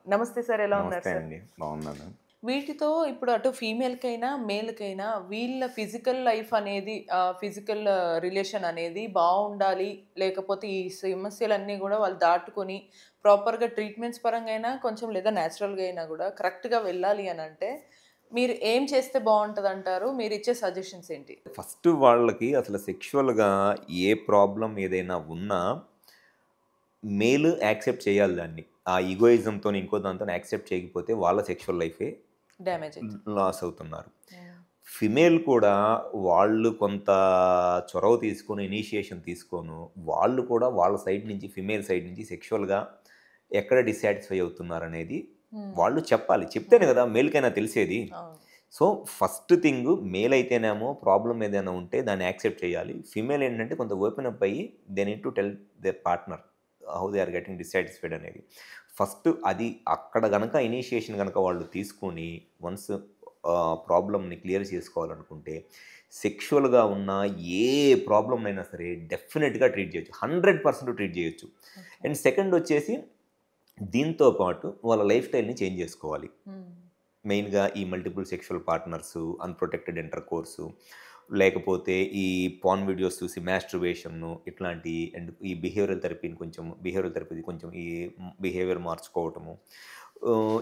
నమస్తే సార్. ఎలా ఉన్నారు నమస్తే సార్? అండి. బాగున్నాను. వీటితో ఇప్పుడు అటు ఫీమేల్‌కైనా, మేల్‌కైనా వీళ్ళ ఫిజికల్ లైఫ్ అనేది ఫిజికల్ రిలేషన్ అనేది బావుండాలి. లేకపోతే ఈ సమస్యలన్నీ గూడా వాళ్ళు దాటుకొని ప్రాపర్‌గా ట్రీట్మెంట్స్ పరంగా అయినా కొంచెం లేదా నేచురల్‌గా అయినా గూడా కరెక్ట్‌గా వెళ్ళాలి అనంటే మీరు ఏం చేస్తే బావుంటదంటారు? మీరిచ్చే సజెషన్స్ ఏంటి? ఫస్ట్ వాళ్ళకి అసలు సెక్షువల్‌గా ఏ ప్రాబ్లమ్ ఏదైనా ఉన్నా మేల్ యాక్సెప్ట్ చేయాలి దాన్ని. ఆ ఇగోయిజంతోని ఇంకో దాంతోని యాక్సెప్ట్ చేయకపోతే వాళ్ళ సెక్షువల్ లైఫే డ్యామేజ్ అయితది. లాస్ అవుతున్నారు. హ్మ్. ఫిమేల్ కూడా వాళ్ళు కొంత చొరవ తీసుకొని, ఇనిషియేషన్ తీసుకోను, వాళ్ళు కూడా వాళ్ళ సైడ్ నుంచి ఫిమేల్ సైడ్ నుంచి సెక్షువల్‌గా ఎక్కడ డిస్సాటిస్ఫై అవుతున్నారనేది హ్మ్. వాళ్ళు చెప్పాలి. చెప్తేనే హ్మ్. కదా మేల్‌కైనా తెలిసేది. అవును. సో, ఫస్ట్ థింగు మేల్ అయితేనేమో ప్రాబ్లమ్ ఏదైనా ఉంటే దాన్ని యాక్సెప్ట్ చేయాలి. ఫిమేల్ ఏంటంటే కొంత ఓపెన్ అప్ అయ్యి they need to tell their partner how they are getting dissatisfied అనేది. ఫస్ట్ అది అక్కడ గనక ఇనిషియేషన్ గనక వాళ్ళు తీసుకొని వన్స్ ప్రాబ్లమ్‌ని క్లియర్ చేసుకోవాలనుకుంటే సెక్షువల్‌గా ఉన్న ఏ ప్రాబ్లమ్‌నైనా సరే డెఫినిట్‌గా ట్రీట్ చేయొచ్చు. 100% ట్రీట్ చేయొచ్చు. ఓకే. అండ్ సెకండ్ వచ్చేసి దీంతో పాటు వాళ్ళ లైఫ్ స్టైల్‌ని చేంజ్ చేసుకోవాలి. హ్మ్. మెయిన్‌గా ఈ మల్టిపుల్ సెక్షువల్ పార్ట్నర్సు, అన్‌ప్రొటెక్టెడ్ ఇంటర్‌కోర్సు, లేకపోతే ఈ పార్న్ వీడియోస్ చూసి మాస్టర్బేషను ఇట్లాంటియి అండ్ ఈ బిహేవియరల్ థెరపీ కొంచెం ఈ బిహేవియర్ మార్చుకోవటము.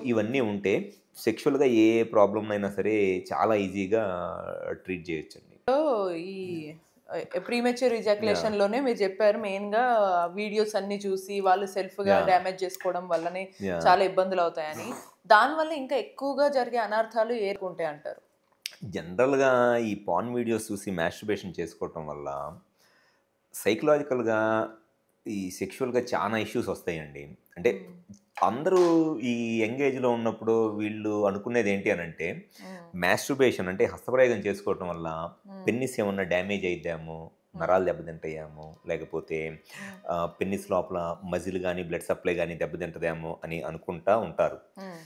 ఇవన్నీ ఉంటే సెక్షువల్‌గా ఏ ప్రాబ్లమ్‌నైనా సరే చాలా ఈజీగా ట్రీట్ చేయొచ్చండి. సో, ఈ ప్రీమెచ్యూర్ యాహ్! ఇజాక్యులేషన్‌లోనే మీరు చెప్పారు మెయిన్‌గా వీడియోస్ అన్నీ చూసి వాళ్ళు సెల్ఫ్‌గా యాహ్! డ్యామేజ్ చేసుకోవడం వల్లనే యాహ్! చాలా ఇబ్బందులవుతాయని. దానివల్ల ఇంకా ఎక్కువగా జరిగే అనర్థాలు ఏరుకుంటాయంటారు. జనరల్‌గా ఈ పార్న్ వీడియోస్ చూసి మాస్టర్బేషన్ చేసుకోవటం వల్ల సైకలాజికల్‌గా ఈ సెక్షువల్‌గా చానా ఇష్యూస్ వస్తాయండి. అంటే హ్మ్. అందరూ ఈ యంగ్ ఏజ్‌లో ఉన్నప్పుడు వీళ్ళు అనుకునేది ఏంటి అనంటే, హ్మ్. మాస్టర్బేషన్ అంటే హస్తప్రయోగం చేసుకోవటం వల్ల హ్మ్. పెన్నిస్ ఏమన్నా డ్యామేజ్ అయిద్దేమో, హ్మ్. నరాలు దెబ్బతింటాయేమో, లేకపోతే హ్మ్. పెన్నిస్ లోపల మజిల్ గాని, బ్లడ్ సప్లై గాని దెబ్బతింటదేమో అని అనుకుంటా ఉంటారు. హ్మ్.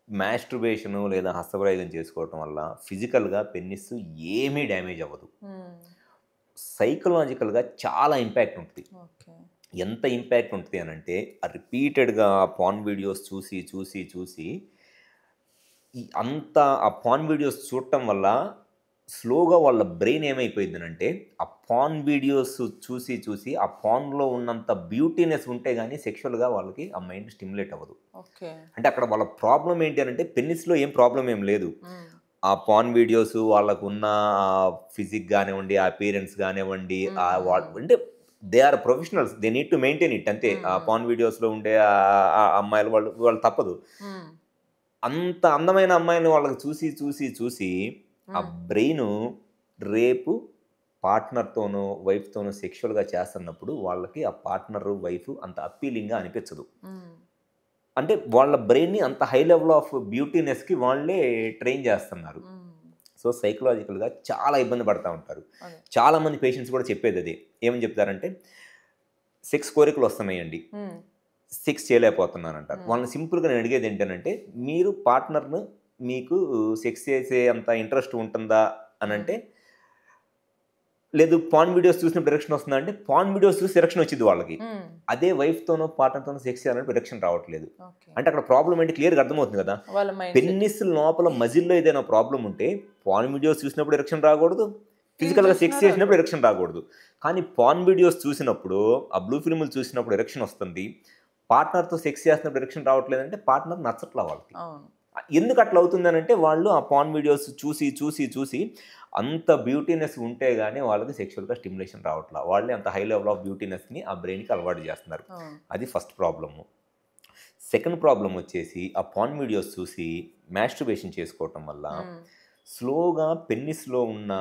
మాస్టర్బేషను లేదా హస్తప్రయోగం చేసుకోవటం వల్ల ఫిజికల్‌గా పెన్నిస్ ఏమీ డ్యామేజ్ అవ్వదు. హ్మ్. సైకలాజికల్‌గా చాలా ఇంపాక్ట్ ఉంటది. ఓకే. ఎంత ఇంపాక్ట్ ఉంటది అనంటే, రిపీటెడ్‌గా పార్న్ వీడియోస్ చూసి ఆ పార్న్ వీడియోస్ చూడటం వల్ల స్లోగా వాళ్ళ బ్రెయిన్ ఏమైపోయిద్దనంటే, ఆ పార్న్ వీడియోస్ చూసి ఆ పార్న్‌లో ఉన్నంత బ్యూటీనెస్ ఉంటే గాని సెక్షువల్‌గా వాళ్ళకి ఆ మైండ్ స్టిమ్యులేట్ అవ్వదు. ఓకే. అంటే అక్కడ వాళ్ళ ప్రాబ్లమ్ ఏంటి అనంటే పెన్నిస్‌లో ఏం ప్రాబ్లమ్ ఏం లేదు. హ్మ్. ఆ పార్న్ వీడియోస్ వాళ్ళకున్న ఫిజిక్ గానివ్వండి, ఆ అపియరెన్స్ గానివ్వండి, హ్మ్. హ్మ్. అంటే they are professionals. They need to maintain it అంతే. హ్మ్. ఆ హ్మ్. పార్న్ వీడియోస్‌లో ఉండే అమ్మాయిలు వాళ్ళు తప్పదు. హ్మ్. అంత అందమైన అమ్మాయిని వాళ్ళకి చూసి ఆ హ్మ్. బ్రెయిను రేపు పార్ట్నర్‌తోనో, వైఫ్‌తోనో సెక్షువల్‌గా చేస్తున్నప్పుడు వాళ్ళకి ఆ పార్ట్నరు, వైఫ్ అంత అప్పీలింగ్‌గా అనిపించదు. హ్మ్. అంటే వాళ్ళ బ్రెయిన్‌ని అంత హై లెవెల్ ఆఫ్ బ్యూటీనెస్‌కి వాళ్ళే ట్రైన్ చేస్తున్నారు. హ్మ్. సో, సైకలాజికల్‌గా చాలా ఇబ్బంది పడతా ఉంటారు. అదే. చాలామంది పేషెంట్స్ కూడా చెప్పేదదే. ఏమని చెప్తారంటే, సెక్స్ కోరికలొస్తున్నాయండి. హ్మ్. సెక్స్ చేయలేకపోతున్నానంటారు. హ్మ్. వాళ్ళని సింపుల్‌గా నేను అడిగేదేంటనంటే, మీరు పార్ట్నర్‌ను మీకు సెక్స్ చేసే అంత ఇంట్రెస్ట్ ఉంటుందా హ్మ్. అనంటే, లేదు పార్న్ వీడియోస్ చూసినప్పుడు ఎరెక్షన్ వస్తుందా అంటే, పార్న్ వీడియోస్ చూసి ఎరెక్షన్ వచ్చిద్ది వాళ్ళకి. హ్మ్. అదే వైఫ్‌తోనో, పార్ట్నర్‌తోనో సెక్స్ చేయాలంటే ఎరెక్షన్ రావట్లేదు. ఓకే. అంటే అక్కడ ప్రాబ్లమ్ ఏంటి క్లియర్‌గా అర్థమవుతుంది కదా! వాళ్ళ మైండ్ సెట్. పెన్నిస్ లోపల మజిల్‌లో ఏదైనా ప్రాబ్లమ్ ఉంటే, పార్న్ వీడియోస్ చూసినప్పుడు ఎరెక్షన్ రాకూడదు. ఇవి ఫిజికల్‌గా చూసినా సెక్స్ చేసినప్పుడు రాకూడదు. ఎరెక్షన్ రాకూడదు. కానీ పార్న్ వీడియోస్ చూసినప్పుడు, ఆ బ్లూ ఫిల్ములు చూసినప్పుడు ఎరెక్షన్ వస్తుంది. పార్ట్నర్‌తో సెక్స్ చేస్తున్నప్పుడు ఎరెక్షన్ రావట్లేదంటే పార్ట్నర్ నచ్చట్లా వాళ్ళకి. అవును. ఎందుకు అట్లా అవుతుందనంటే వాళ్ళు ఆ పార్న్ వీడియోస్ చూసి అంత బ్యూటీనెస్ ఉంటే గాని వాళ్ళకి సెక్షువల్‌గా స్టిమ్యులేషన్ రావట్లా. వాళ్ళే అంత హై లెవెల్ ఆఫ్ బ్యూటీనెస్‌ని ఆ బ్రెయిన్‌కి అలవాటు చేస్తున్నారు. అవును. అది ఫస్ట్ ప్రాబ్లము. సెకండ్ ప్రాబ్లమ్ వచ్చేసి ఆ పార్న్ వీడియోస్ చూసి మాస్టర్బేషన్ చేసుకోవటం వల్ల హ్మ్. స్లోగా పెన్నిస్‌లో ఉన్న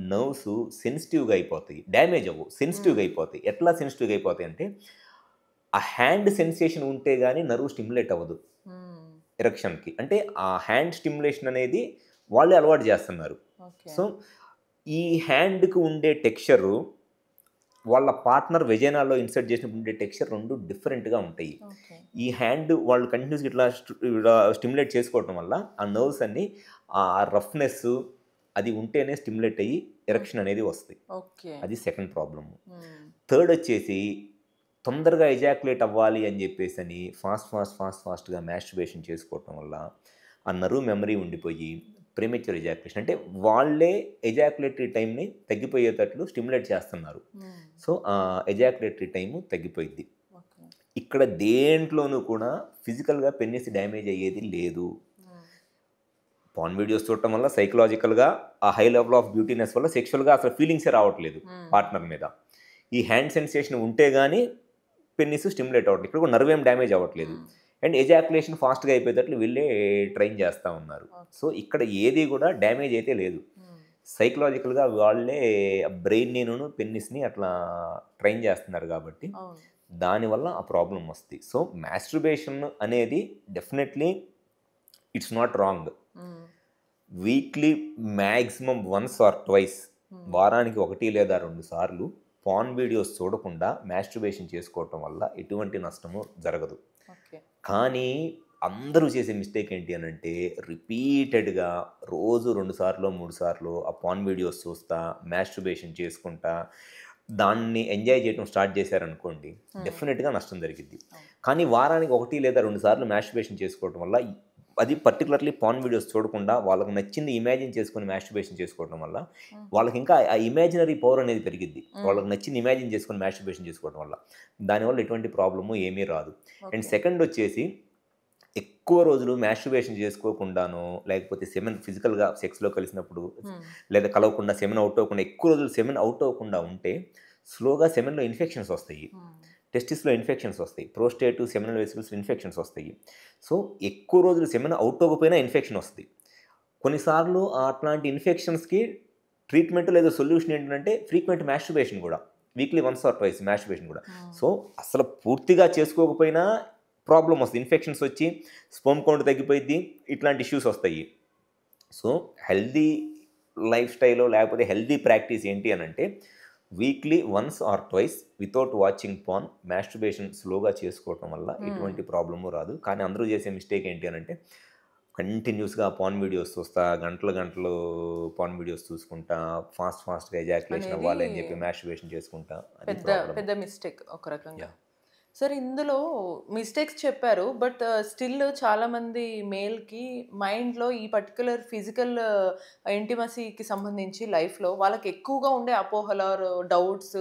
నర్వ్స్ సెన్సిటివ్‌గా అయిపోతాయి. డ్యామేజ్ అవ్వవు. సెన్సిటివ్‌గా హ్మ్. అయిపోతాయి. ఎట్లా సెన్సిటివ్‌గా అయిపోతాయి అంటే ఆ హ్యాండ్ సెన్సేషన్ ఉంటే గాని నర్వ్ స్టిమ్యులేట్ అవ్వదు హ్మ్. ఎరెక్షన్‌కి. అంటే ఆ హ్యాండ్ స్టిమ్యులేషన్ అనేది వాళ్ళే అలవాటు చేస్తున్నారు. ఓకే. సో, ఈ హ్యాండ్‌కి ఉండే టెక్స్చరు వాళ్ళ పార్ట్నర్ వెజైనాలో ఇన్సర్ట్ చేసినప్పుడు ఉండే టెక్స్చర్ 2 డిఫరెంట్‌గా ఉంటాయి. ఓకే. ఈ హ్యాండ్ వాళ్ళు కంటిన్యూస్‌గా ఇలా స్టిమ్యులేట్ చేసుకోవటం వల్ల ఆ నర్వ్స్ అన్నీ ఆ రఫ్‌నెస్సు అది ఉంటేనే స్టిమ్యులేట్ అయ్యి హ్మ్. ఎరెక్షన్ అనేది వస్తది. ఓకే. అది సెకండ్ ప్రాబ్లము. హ్మ్. థర్డ్ వచ్చేసి తొందరగా ఎజాక్యులేట్ అవ్వాలి అని చెప్పేసి ఫాస్ట్గా మ్యాస్టర్బేషన్ చేసుకోవటం వల్ల ఆ నర్వ్ మెమరీ ఉండిపోయి ప్రీమెచ్యూర్ ఎజాక్యులేషన్ అంటే వాళ్ళే ఎజాక్యులేటరీ టైంని తగ్గిపోయేటట్లు స్టిమ్యులేట్ చేస్తున్నారు. సో ఆ ఎజాక్యులేటరీ టైము తగ్గిపోయింది. ఇక్కడ దేంట్లోనూ కూడా ఫిజికల్గా పెన్నిస్ డ్యామేజ్ అయ్యేది లేదు. పాన్ వీడియోస్ చూడటం వల్ల సైకలాజికల్గా ఆ హై లెవెల్ ఆఫ్ బ్యూటీనెస్ వల్ల సెక్షువల్గా అసలు ఫీలింగ్సే రావట్లేదు పార్ట్నర్ మీద. ఈ హ్యాండ్ సెన్సేషన్ ఉంటే కానీ పెన్నిస్ స్టిమ్యులేట్ అవ్వట్లేదు. ఇక్కడ కూడా నర్వ్ ఏం డ్యామేజ్ అవ్వట్లేదు. అండ్ ఎజాక్యులేషన్ ఫాస్ట్గా అయిపోయేటట్లు వీళ్ళే ట్రైన్ చేస్తూ ఉన్నారు. సో ఇక్కడ ఏది కూడా డ్యామేజ్ అయితే లేదు. సైకలాజికల్గా వాళ్ళే బ్రెయిన్ని పెన్నిస్ని అట్లా ట్రైన్ చేస్తున్నారు కాబట్టి దానివల్ల ఆ ప్రాబ్లం వస్తుంది. సో మాస్టర్బేషన్ అనేది definitely it's not wrong. Weekly maximum once or twice, వారానికి 1 లేదా 2 సార్లు పాన్ వీడియోస్ చూడకుండా మాస్టర్బేషన్ చేసుకోవటం వల్ల ఎటువంటి నష్టము జరగదు. కానీ అందరూ చేసే మిస్టేక్ ఏంటి అని అంటే రిపీటెడ్గా రోజు 2 సార్లు 3 సార్లు ఆ పాన్ వీడియోస్ చూస్తా మాస్టర్బేషన్ చేసుకుంటా దాన్ని ఎంజాయ్ చేయడం స్టార్ట్ చేశారనుకోండి, డెఫినెట్గా నష్టం జరిగింది. కానీ వారానికి 1 లేదా 2 సార్లు మాస్టర్బేషన్ చేసుకోవడం వల్ల, అది పర్టికులర్లీ పాన్ వీడియోస్ చూడకుండా వాళ్ళకి నచ్చింది ఇమాజిన్ చేసుకుని మాస్టర్బేషన్ చేసుకోవడం వల్ల వాళ్ళకి ఇంకా ఆ ఇమాజినరీ పవర్ అనేది పెరిగిద్ది. వాళ్ళకి నచ్చింది ఇమాజిన్ చేసుకుని మాస్టర్బేషన్ చేసుకోవడం వల్ల దానివల్ల ఎటువంటి ప్రాబ్లము ఏమీ రాదు. అండ్ సెకండ్ వచ్చేసి, ఎక్కువ రోజులు మాస్టర్బేషన్ చేసుకోకుండానో లేకపోతే సెమెన్ ఫిజికల్గా సెక్స్లో కలిసినప్పుడు లేదా కలవకుండా సెమెన్ అవుట్ అవ్వకుండా ఎక్కువ రోజులు సెమెన్ అవుట్ అవ్వకుండా ఉంటే స్లోగా సెమెన్లో ఇన్ఫెక్షన్స్ వస్తాయి, టెస్టిస్లో ఇన్ఫెక్షన్స్ వస్తాయి, ప్రోస్టేట్ సెమినల్ వెసికల్స్ ఇన్ఫెక్షన్స్ వస్తాయి. సో ఎక్కువ రోజులు సెమెన్ అవుట్ అవ్వకపోయినా ఇన్ఫెక్షన్ వస్తుంది. కొన్నిసార్లు అట్లాంటి ఇన్ఫెక్షన్స్కి ట్రీట్మెంట్ లేదా సొల్యూషన్ ఏంటంటే ఫ్రీక్వెంట్ మాస్టర్బేషన్ కూడా, weekly once or twice masturbation కూడా. సో అసలు పూర్తిగా చేసుకోకపోయినా ప్రాబ్లం వస్తుంది, ఇన్ఫెక్షన్స్ వచ్చి స్పర్మ్ కౌంట్ తగ్గిపోయింది, ఇట్లాంటి ఇష్యూస్ వస్తాయి. సో హెల్దీ లైఫ్ స్టైల్లో లేకపోతే హెల్దీ ప్రాక్టీస్ ఏంటి అని అంటే weekly once or twice without watching pan masturbation స్లోగా చేసుకోవటం వల్ల ఎటువంటి ప్రాబ్లము రాదు. కానీ అందరూ చేసే మిస్టేక్ ఏంటి అని అంటే కంటిన్యూస్గా పాన్ వీడియోస్ చూస్తా, గంటలు పాన్ వీడియోస్ చూసుకుంటా, ఫాస్ట్గా ఎజాక్యులేషన్ అవ్వాలి అని చెప్పి మాస్టర్బేషన్ చేసుకుంటా. పెద్ద మిస్టేక్ ఒక రకంగా. సార్ ఇందులో మిస్టేక్స్ చెప్పారు, బట్ స్టిల్ చాలామంది మేల్కి మైండ్లో ఈ పర్టికులర్ ఫిజికల్ ఇంటిమసీకి సంబంధించి లైఫ్లో వాళ్ళకి ఎక్కువగా ఉండే అపోహలు, డౌట్స్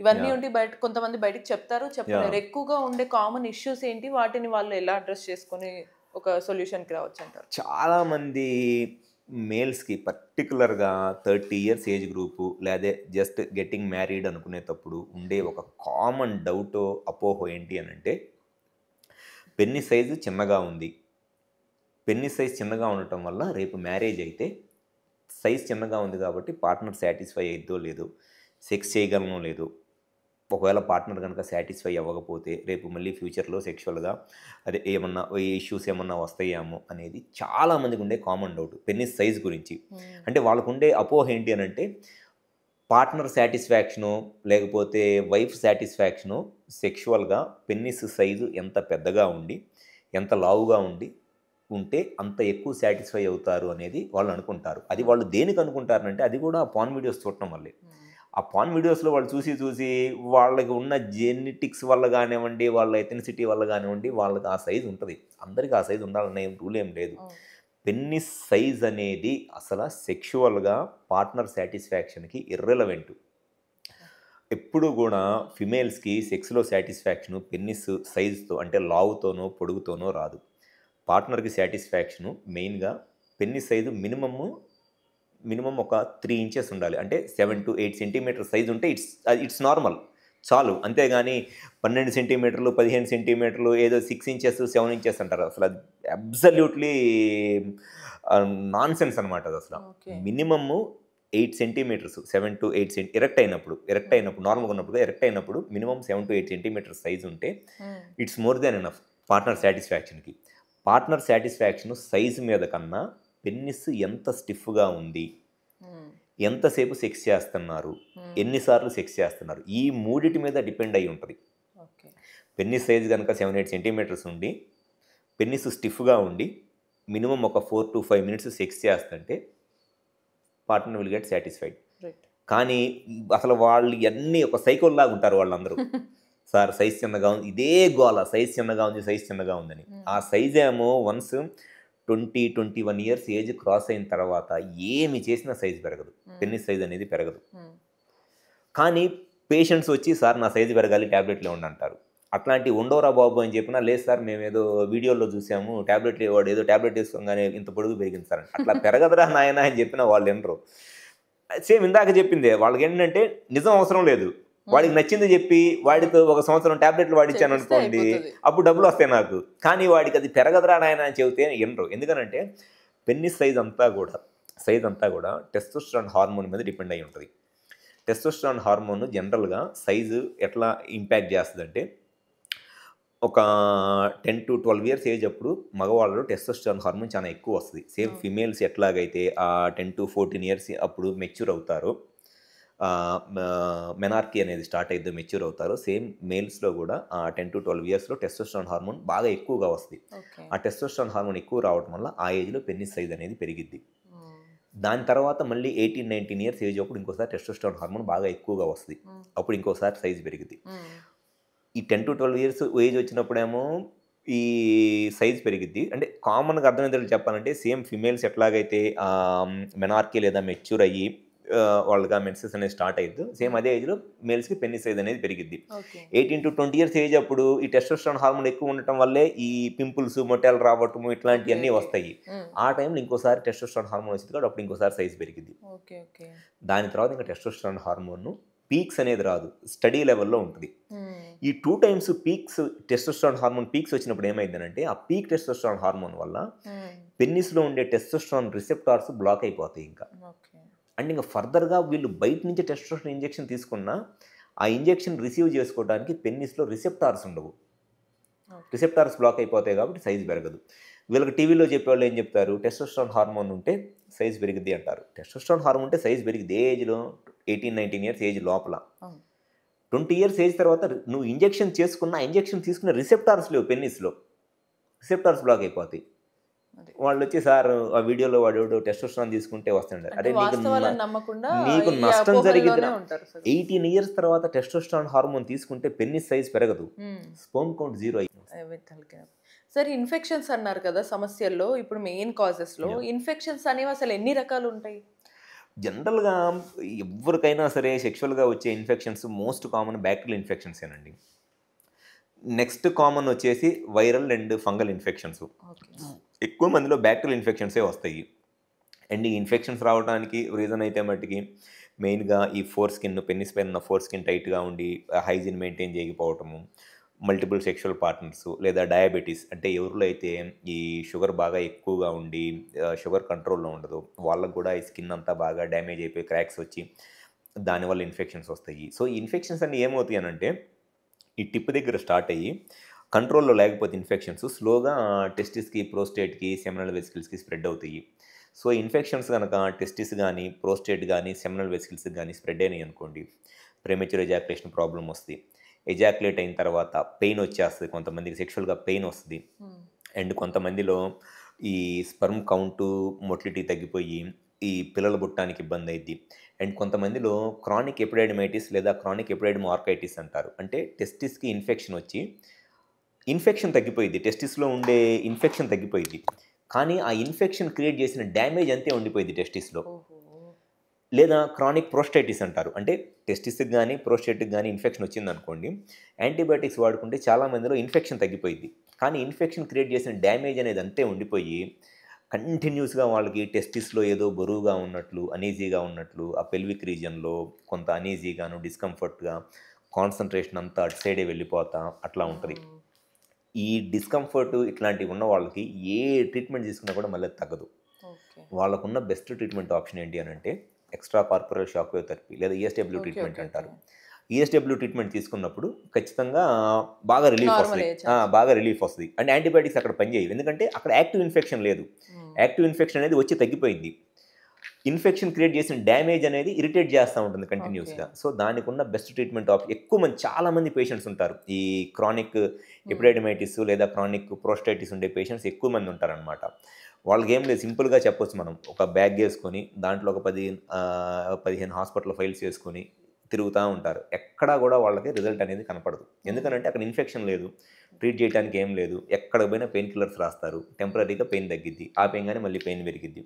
ఇవన్నీ ఉండి కొంతమంది బయటకు చెప్తారు, చెప్పలేరు. ఎక్కువగా ఉండే కామన్ ఇష్యూస్ ఏంటి, వాటిని వాళ్ళు ఎలా అడ్రస్ చేసుకొని ఒక సొల్యూషన్కి రావచ్చు అంటారు? చాలామంది మేల్స్కి పర్టికులర్గా 30 years ఏజ్ గ్రూపు లేదా జస్ట్ గెట్టింగ్ మ్యారీడ్ అనుకునేటప్పుడు ఉండే ఒక కామన్ డౌట్ అపోహ ఏంటి అని అంటే పెన్నిస్ సైజు చిన్నగా ఉంది. పెన్నిస్ సైజ్ చిన్నగా ఉండటం వల్ల రేపు మ్యారేజ్ అయితే సైజ్ చిన్నగా ఉంది కాబట్టి పార్ట్నర్ సాటిస్ఫై అయిద్దో లేదో, సెక్స్ చేయగలనో లేదో, ఒకవేళ పార్ట్నర్ కనుక సాటిస్ఫై అవ్వకపోతే రేపు మళ్ళీ ఫ్యూచర్లో సెక్షువల్గా అదే ఏమన్నా ఇష్యూస్ ఏమన్నా వస్తాయేమో అనేది చాలామందికి ఉండే కామన్ డౌట్ పెన్నిస్ సైజ్ గురించి. అంటే వాళ్ళకు ఉండే అపోహ ఏంటి అని అంటే పార్ట్నర్ సాటిస్ఫాక్షను లేకపోతే వైఫ్ సాటిస్ఫాక్షను సెక్షువల్గా పెన్నిస్ సైజు ఎంత పెద్దగా ఉండి ఎంత లావుగా ఉంటే అంత ఎక్కువ సాటిస్ఫై అవుతారు అనేది వాళ్ళు అనుకుంటారు. అది వాళ్ళు దేనికి అనుకుంటారంటే అది కూడా పాన్ వీడియోస్ చూడటం వల్లే. ఆ పాన్ వీడియోస్లో వాళ్ళు చూసి వాళ్ళకి ఉన్న జెనెటిక్స్ వల్ల కానివ్వండి, వాళ్ళ ఎథెనిసిటీ వల్ల కానివ్వండి, వాళ్ళకి ఆ సైజు ఉంటుంది. అందరికీ ఆ సైజు ఉండాలనే రూల్ ఏం లేదు. పెన్నిస్ సైజ్ అనేది అసలు సెక్షువల్గా పార్ట్నర్ సాటిస్ఫాక్షన్కి ఇర్రెలవెంట్. ఎప్పుడు కూడా ఫిమేల్స్కి సెక్స్లో సాటిస్ఫాక్షను పెన్నిస్ సైజుతో అంటే లావుతోనో పొడుగుతోనో రాదు. పార్ట్నర్కి సాటిస్ఫాక్షను మెయిన్గా పెన్నిస్ సైజు మినిమం ఒక 3 inches ఉండాలి. అంటే 7 to 8 centimeters సైజు ఉంటే ఇట్స్ నార్మల్, చాలు. అంతేగాని 12 centimeters 15 centimeters ఏదో 6 inches 7 inches అంటారు. అసలు అది అబ్సల్యూట్లీ నాన్ సెన్స్ అనమాట. అది అసలు minimum 8 centimeters 7 to 8 centimeters erect అయినప్పుడు నార్మల్గా ఉన్నప్పుడు ఎరెక్ట్ అయినప్పుడు మినిమం 7 to 8 centimeters సైజు ఉంటే it's more than enough partner సాటిస్ఫాక్షన్కి. పార్ట్నర్ సాటిస్ఫాక్షన్ సైజు మీద కన్నా పెన్నిస్ ఎంత స్టిఫ్గా ఉంది, ఎంతసేపు సెక్స్ చేస్తున్నారు, ఎన్నిసార్లు సెక్స్ చేస్తున్నారు, ఈ మూడిటి మీద డిపెండ్ అయి ఉంటుంది. పెన్నిస్ సైజు కనుక 7-8 centimeters ఉండి పెన్నిస్ స్టిఫ్గా ఉండి మినిమం ఒక 4 to 5 minutes సెక్స్ చేస్తుంటే పార్ట్నర్ విల్ గెట్ సాటిస్ఫైడ్. కానీ అసలు వాళ్ళు అన్నీ ఒక సైకోల్లాగా ఉంటారు వాళ్ళందరూ. సార్ సైజ్ చిన్నగా ఉంది, ఇదే గోల, సైజ్ చిన్నగా ఉంది, సైజ్ చిన్నగా ఉందని. ఆ సైజ్ ఏమో వన్స్ 21 ఇయర్స్ ఏజ్ క్రాస్ అయిన తర్వాత ఏమి చేసినా సైజ్ పెరగదు, పెన్నిస్ సైజ్ అనేది పెరగదు. కానీ పేషెంట్స్ వచ్చి సార్ నా సైజు పెరగాలి ట్యాబ్లెట్లు ఇవ్వండి అంటారు. అట్లాంటి ఉండవరా బాబు అని చెప్పినా, లేదు సార్ మేము ఏదో వీడియోలో చూసాము, ట్యాబ్లెట్లు వాడు ఏదో ట్యాబ్లెట్ వేసుకోగానే ఇంత పొడుగు పెరిగింది సార్, అట్లా పెరగదురా నాయన అని చెప్పినా వాళ్ళు వినరు. సేమ్ ఇందాక చెప్పిందే, వాళ్ళకి ఏంటంటే నిజం అవసరం లేదు, వాడికి నచ్చింది చెప్పి వాడితో 1 సంవత్సరం ట్యాబ్లెట్లు వాడిచ్చాను అనుకోండి, అప్పుడు డబ్బులు వస్తాయి నాకు. కానీ వాడికి అది పెరగదురా నాయన అని చెబితే వినరు. ఎందుకనంటే పెన్నిస్ సైజ్ అంతా కూడా టెస్టోస్టెరాన్ హార్మోన్ మీద డిపెండ్ అయి ఉంటుంది. టెస్టోస్టెరాన్ హార్మోన్ జనరల్గా సైజు ఎట్లా ఇంపాక్ట్ చేస్తుందంటే, ఒక 10 to 12 ఇయర్స్ ఏజ్ అప్పుడు మగవాళ్ళలో టెస్టోస్టెరాన్ హార్మోన్ చాలా ఎక్కువ వస్తుంది. సేమ్ ఫిమేల్స్ ఎట్లాగైతే ఆ 10 to 14 ఇయర్స్ అప్పుడు మెచ్యూర్ అవుతారో, మెనార్కీ అనేది స్టార్ట్ అయితే మెచ్యూర్ అవుతారో, సేమ్ మేల్స్లో కూడా ఆ 10 to 12 ఇయర్స్లో టెస్టోస్టెరాన్ హార్మోన్ బాగా ఎక్కువగా వస్తుంది. ఆ టెస్టోస్టెరాన్ హార్మోన్ ఎక్కువ రావడం వల్ల ఆ ఏజ్లో పెన్నిస్ సైజ్ అనేది పెరిగిద్ది. దాని తర్వాత మళ్ళీ 18-19 ఇయర్స్ ఏజ్ అప్పుడు ఇంకోసారి టెస్టోస్టెరాన్ హార్మోన్ బాగా ఎక్కువగా వస్తుంది, అప్పుడు ఇంకోసారి సైజ్ పెరిగింది. ఈ 10 to 12 ఇయర్స్ ఏజ్ వచ్చినప్పుడేమో ఈ సైజ్ పెరిగిద్ది. అంటే కామన్గా అర్థమయ్యేటట్లు చెప్పాలంటే, సేమ్ ఫిమేల్స్ ఎట్లాగైతే మెనార్కీ లేదా మెచ్యూర్ అయ్యి వాళ్ళకి ఆ మెన్సెస్ అనేది స్టార్ట్ అయ్యిద్దు, సేమ్ అదే ఏజ్లో మేల్స్కి పెన్నిస్ సైజ్ అనేది పెరిగిద్ది. 18 to 20 ఇయర్స్ ఏజ్ అప్పుడు ఈ టెస్టోస్టెరాన్ హార్మోన్ ఎక్కువ ఉండటం వల్లే ఈ పింపుల్స్, మొటియాలు రావటము ఇట్లాంటివన్నీ వస్తాయి. ఆ టైంలో ఇంకోసారి టెస్టోస్టెరాన్ హార్మోన్ వచ్చింది కాబట్టి అప్పుడు ఇంకోసారి సైజ్ పెరిగిద్ది. దాని తర్వాత ఇంకా టెస్టోస్టెరాన్ హార్మోన్ పీక్స్ అనేది రాదు, స్టడీ లెవెల్లో ఉంటుంది. ఈ 2 times peaks testosterone hormone peaks వచ్చినప్పుడు ఏమైందనంటే, ఆ పీక్ టెస్టోస్టెరాన్ హార్మోన్ వల్ల పెన్నిస్లో ఉండే టెస్టోస్టెరాన్ రిసెప్టార్స్ బ్లాక్ అయిపోతాయి. అండ్ ఇంకా ఫర్దర్గా వీళ్ళు బయట నుంచి టెస్టోస్టెరాన్ ఇంజెక్షన్ తీసుకున్నా ఆ ఇంజెక్షన్ రిసీవ్ చేసుకోవడానికి పెన్నిస్లో రిసెప్టార్స్ ఉండవు, రిసెప్టార్స్ బ్లాక్ అయిపోతాయి కాబట్టి సైజ్ పెరగదు. వీళ్ళకి టీవీలో చెప్పేవాళ్ళు ఏం చెప్తారు, టెస్టోస్టెరాన్ హార్మోన్ ఉంటే సైజ్ పెరిగిద్ది అంటారు. టెస్టోస్టెరాన్ హార్మోన్ ఉంటే సైజ్ పెరిగిద్ది ఏ ఏజ్లో, 18-19 ఇయర్స్ ఏజ్ లోపల. 20 ఇయర్స్ ఏజ్ తర్వాత నువ్వు ఇంజెక్షన్ తీసుకున్న రిసెప్టార్స్ లేవు పెన్నిస్లో, రిసెప్టార్స్ బ్లాక్ అయిపోతాయి. వాళ్ళు వచ్చి సార్ ఆ వీడియోలో వాడు టెస్టోస్టెరాన్ తీసుకుంటే వస్తుండే, అరే నీకు నష్టం జరిగింది. 18 ఇయర్స్ తర్వాత టెస్టోస్టెరాన్ హార్మోన్ తీసుకుంటే పెన్నిస్ సైజ్ పెరగదు, స్పెర్మ్ కౌంట్ 0 అయ్యింది. సరే, ఇన్ఫెక్షన్స్ అన్నారు కదా సమస్యల్లో, ఇప్పుడు మెయిన్ కాజెస్లో ఇన్ఫెక్షన్స్ అనేవి అసలు ఎన్ని రకాలు ఉంటాయి? జనరల్గా ఎవరికైనా సరే సెక్షువల్గా వచ్చే infections most common bacterial infections ఏనండి. నెక్స్ట్ కామన్ వచ్చేసి వైరల్ అండ్ ఫంగల్ ఇన్ఫెక్షన్స్. ఎక్కువ మందిలో బ్యాక్టీరియల్ ఇన్ఫెక్షన్సే వస్తాయి. అండ్ ఈ ఇన్ఫెక్షన్స్ రావడానికి రీజన్ అయితే మట్టుకి మెయిన్గా ఈ పెన్నిస్ పైన ఉన్న ఫోర్ స్కిన్ టైట్గా ఉండి హైజీన్ మెయింటైన్ చేయకపోవటము, మల్టిపుల్ సెక్షువల్ పార్ట్నర్స్, లేదా డయాబెటీస్, అంటే ఎవరిలో అయితే ఈ షుగర్ బాగా ఎక్కువగా ఉండి షుగర్ కంట్రోల్లో ఉండదు వాళ్ళకు కూడా ఈ స్కిన్ అంతా బాగా డ్యామేజ్ అయిపోయి క్రాక్స్ వచ్చి దానివల్ల ఇన్ఫెక్షన్స్ వస్తాయి. సో ఈ ఇన్ఫెక్షన్స్ అన్నీ ఏమవుతాయి అనంటే, ఈ టిప్ దగ్గర స్టార్ట్ అయ్యి కంట్రోల్లో లేకపోతే ఇన్ఫెక్షన్స్ స్లోగా టెస్టిస్కి, ప్రోస్టేట్కి, సెమినల్ వెసికిల్స్కి స్ప్రెడ్ అవుతాయి. సో ఇన్ఫెక్షన్స్ కనుక టెస్టిస్ కానీ, ప్రోస్టేట్ కానీ, సెమినల్ వెసికిల్స్కి కానీ స్ప్రెడ్ అయినాయి అనుకోండి, ప్రీమెచ్యూర్ ఎజాకులేషన్ ప్రాబ్లం వస్తుంది. ఎజాకులేట్ అయిన తర్వాత పెయిన్ వచ్చేస్తుంది, కొంతమందికి సెక్షువల్గా పెయిన్ వస్తుంది. అండ్ కొంతమందిలో ఈ స్పర్మ్ కౌంటు, మొటిలిటీ తగ్గిపోయి ఈ పిల్లలు పుట్టడానికి ఇబ్బంది అయింది. అండ్ కొంతమందిలో క్రానిక్ ఎపిడైడమైటిస్ లేదా క్రానిక్ ఎపిడైడమ్ ఆర్కైటిస్ అంటారు, అంటే టెస్టిస్కి ఇన్ఫెక్షన్ వచ్చి ఇన్ఫెక్షన్ తగ్గిపోయింది, టెస్టిస్లో ఉండే ఇన్ఫెక్షన్ తగ్గిపోయింది, కానీ ఆ ఇన్ఫెక్షన్ క్రియేట్ చేసిన డ్యామేజ్ అంతే ఉండిపోయింది టెస్టిస్లో. లేదా క్రానిక్ ప్రోస్టైటిస్ అంటారు, అంటే టెస్టిస్కి కానీ ప్రోస్టేట్కి కానీ ఇన్ఫెక్షన్ వచ్చిందనుకోండి, యాంటీబయాటిక్స్ వాడుకుంటే చాలామందిలో ఇన్ఫెక్షన్ తగ్గిపోయింది, కానీ ఇన్ఫెక్షన్ క్రియేట్ చేసిన డ్యామేజ్ అనేది అంతే ఉండిపోయి కంటిన్యూస్గా వాళ్ళకి టెస్టిస్లో ఏదో బరువుగా ఉన్నట్లు, అనీజీగా ఉన్నట్లు, ఆ పెల్విక్ రీజియన్లో కొంత అనీజీగాను, డిస్కంఫర్ట్గా, కాన్సన్ట్రేషన్ అంతా అటు సైడే వెళ్ళిపోతా అట్లా ఉంటుంది. ఈ డిస్కంఫర్ట్ ఇట్లాంటివి ఉన్న వాళ్ళకి ఏ ట్రీట్మెంట్ తీసుకున్నా కూడా మళ్ళీ తగ్గదు. వాళ్ళకున్న బెస్ట్ ట్రీట్మెంట్ ఆప్షన్ ఏంటి అని అంటే extra corporal shock wave therapy లేదా ఈఎస్డబ్ల్యూ ట్రీట్మెంట్ అంటారు. ఈఎస్డబ్ల్యూ ట్రీట్మెంట్ తీసుకున్నప్పుడు ఖచ్చితంగా బాగా రిలీఫ్ వస్తుంది. అండ్ యాంటీబయాటిక్స్ అక్కడ పనిచేయవు, ఎందుకంటే అక్కడ యాక్టివ్ ఇన్ఫెక్షన్ లేదు. యాక్టివ్ ఇన్ఫెక్షన్ అనేది వచ్చి తగ్గిపోయింది, ఇన్ఫెక్షన్ క్రియేట్ చేసిన డ్యామేజ్ అనేది ఇరిటేట్ చేస్తూ ఉంటుంది కంటిన్యూస్గా. సో దానికి ఉన్న బెస్ట్ ట్రీట్మెంట్ ఆప్షన్ ఎక్కువ మంది చాలామంది పేషెంట్స్ ఉంటారు, ఈ క్రానిక్ ఎపిడైడమైటిస్ లేదా క్రానిక్ ప్రోస్టైటిస్ ఉండే పేషెంట్స్ ఎక్కువ మంది ఉంటారనమాట. వాళ్ళకి ఏం లేదు, సింపుల్గా చెప్పొచ్చు మనం, ఒక బ్యాగ్ వేసుకొని దాంట్లో ఒక 15 హాస్పిటల్ ఫైల్స్ వేసుకొని తిరుగుతూ ఉంటారు. ఎక్కడా కూడా వాళ్ళకి రిజల్ట్ అనేది కనపడదు. ఎందుకనంటే అక్కడ ఇన్ఫెక్షన్ లేదు, ట్రీట్ చేయడానికి ఏం లేదు. ఎక్కడ పోయినా పెయిన్ కిల్లర్స్ రాస్తారు, టెంపరీగా పెయిన్ తగ్గిద్ది, ఆపేయంగానే మళ్ళీ పెయిన్ పెరిగిద్ది.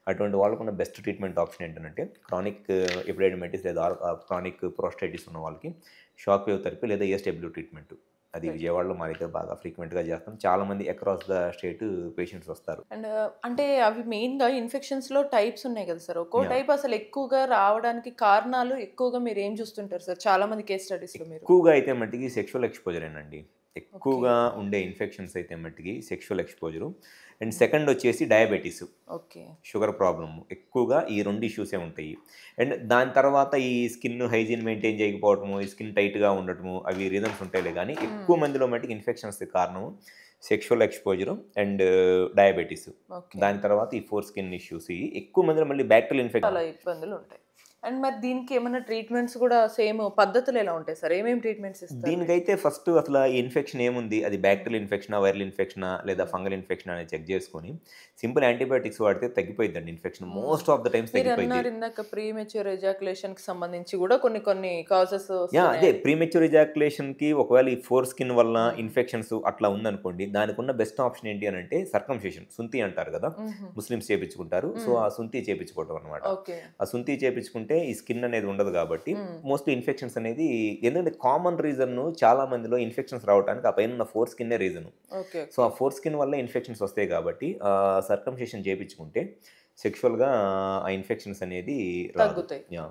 అటువంటి వాళ్ళకున్న బెస్ట్ ట్రీట్మెంట్ ఆప్షన్ ఏంటంటే క్రానిక్ ఎపిడైడమైటిస్ లేదా క్రానిక్ ప్రోస్టైటిస్ ఉన్న వాళ్ళకి షాక్ వేవ్ థెరపీ లేదా ఏఎస్డబ్ల్యూ ట్రీట్మెంట్. అది విజయవాడలో మా దగ్గర బాగా ఫ్రీక్వెంట్గా చేస్తాం. చాలామంది అక్రాస్ ద స్టేట్ పేషెంట్స్ వస్తారు. అండ్ అంటే అవి మెయిన్‌గా ఇన్ఫెక్షన్స్‌లో టైప్స్ ఉన్నాయి కదా సార్. ఒక్కో Yeah. టైప్ అసలు ఎక్కువగా రావడానికి కారణాలు ఎక్కువగా మీరు ఏం చూస్తుంటారు సార్? చాలా మంది కేస్ స్టడీస్‌లో మీరు. ఎక్కువగా అయితే మట్టికి సెక్షువల్ ఎక్స్పోజరేనండి. ఎక్కువగా ఉండే ఇన్ఫెక్షన్స్ అయితే మట్టికి సెక్షువల్ ఎక్స్పోజరు. అండ్ సెకండ్ వచ్చేసి డయాబెటీస్, ఓకే. Sugar problem. ఎక్కువగా ఈ 2 ఇష్యూసే ఉంటాయి. అండ్ దాని తర్వాత ఈ స్కిన్ హైజీన్ మెయింటైన్ చేయకపోవటము, ఈ స్కిన్ టైట్‌గా ఉండటము, అవి రీజన్స్ ఉంటాయిలే గానీ ఎక్కువ మందిలో మట్టికి ఇన్ఫెక్షన్స్‌కి కారణం sexual exposure and diabetes. Okay. దాని తర్వాత ఈ 4 స్కిన్ ఇష్యూస్. ఇయి ఎక్కువ మందిలో మళ్ళీ బ్యాక్టీరియల్ ఇన్ఫెక్షన్. చాలా ఇబ్బందులు ఉంటాయి. అండ్ మరి దీనికి ఏమన్నా ట్రీట్మెంట్స్ కూడా సేమ్ పద్ధతులు ఎలా ఉంటాయి సార్? ఏమేమి ట్రీట్మెంట్స్ ఇస్తారు? దీనికైతే ఫస్ట్ అసలు ఈ ఇన్ఫెక్షన్ ఏముంది, అది బ్యాక్టీరియల్ ఇన్ఫెక్షనా, వైరల్ ఇన్ఫెక్షనా లేదా ఫంగల్ ఇన్ఫెక్షనా అనేది చెక్ చేసుకొని సింపుల్ యాంటీబయాటిక్స్ వాడితే తగ్గిపోయిద్దండి infection. Most of the times మీరు తగ్గిపోయింది. అన్నారు ఇందాక ప్రీమెచ్యూర్ ఎజాకులేషన్‌కి సంబంధించి కూడా కొన్ని కాజెస్ అదే వస్తున్నాయి. ప్రీమెచ్యూర్ ఎజాకులేషన్‌కి ఒకవేళ ఈ ఫోర్ స్కిన్ వల్ల ఇన్ఫెక్షన్స్ అట్లా ఉందనుకోండి, దానికున్న బెస్ట్ ఆప్షన్ ఏంటి అని అంటే సర్కంసిషన్, సుంతి అంటారు కదా, ముస్లిమ్స్ చేపించుకుంటారు. సో ఆ సుంతి చేపించుకోవడం అనమాట. ఓకే. ఆ సుంతి చేపించుకుంటే ఈ స్కిన్ అనేది ఉండదు కాబట్టి మోస్ట్లీ ఇన్ఫెక్షన్స్ అనేది, ఎందుకంటే కామన్ రీజన్ చాలా మందిలో ఇన్ఫెక్షన్స్ రావడానికి ఆ పైన ఉన్న ఫోర్ స్కిన్నే రీజన్. ఓకే. సో ఆ ఫోర్ స్కిన్ వల్ల ఇన్ఫెక్షన్స్ వస్తాయి కాబట్టి సర్కంసిషన్ చేపించుకుంటే సెక్షువల్గా ఆ ఇన్ఫెక్షన్స్ అనేది రాదు. తగ్గుతాయి. యా.